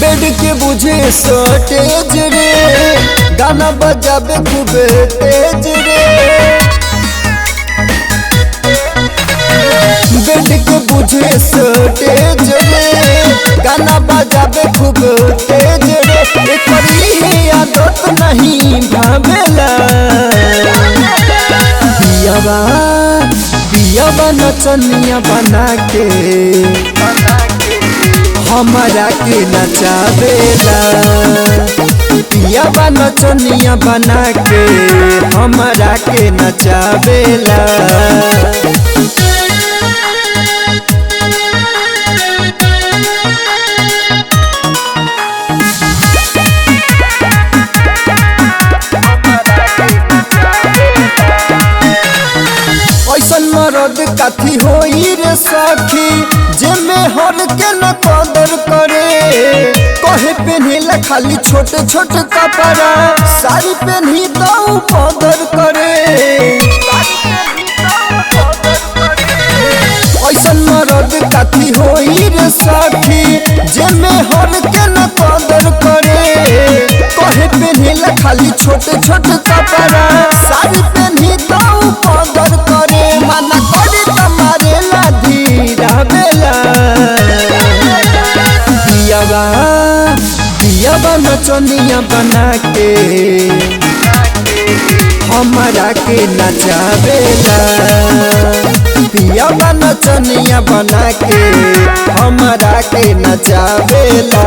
Bed के बुझे सटेज रे, गाना बजाबे खूबे तेज रे। बेड के बुझे सटेज रे, गाना बजाबे खूब तेज रे। एकरी आदत नहीं भावेला, पियावा नचनिया बना के हमारा के नचावेला। पियावा नचनिया बना के हमारा के नचावेला। ऐसन मरद काथी होई रे सखी, जेमे हर के न कदर करे। कहे पहनेला खाली छोटे छोटे कपड़ा, साड़ी पहनी तो कदर करे। ऐसन मरद काथी होई रे सखी, जेमे हर के न कदर करे। कहे पहनेला खाली छोटे छोटे कपड़ा, साड़ी पहनी तो कदर करे। मना करी तुम्हारे धीरा बेला, पियावा नचनिया बना के हमारा के नचावेला। पियावा नचनिया बना के हमारा के नचावेला।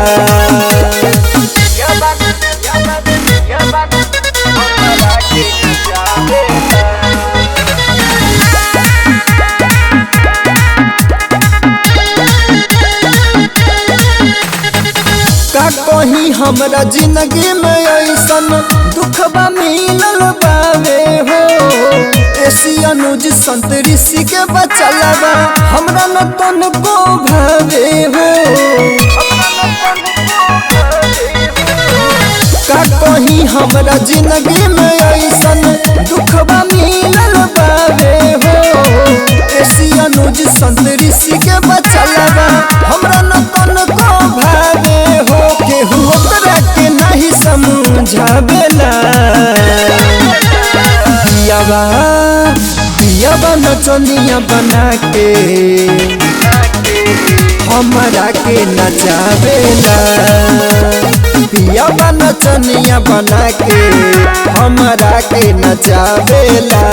का कहीं हमरा जिंदगी में ऐसन दुखबा मिलल बावे हो। ऐसी अनुज संत ऋषि के बचलबा हमरा न तन को भावे हो। का कहीं हमरा जिंदगी में ऐसन दुखबा मिलल बावे हो। ऐसी अनुज संत ऋषि के बचलबा हमरा न तन को भावे हो। केहू ओकरा के नहीं समझावेला, पियावा नचनिया बना के हमारा के नचावेला। पियावा नचनिया बना के हमारा के नचावेला।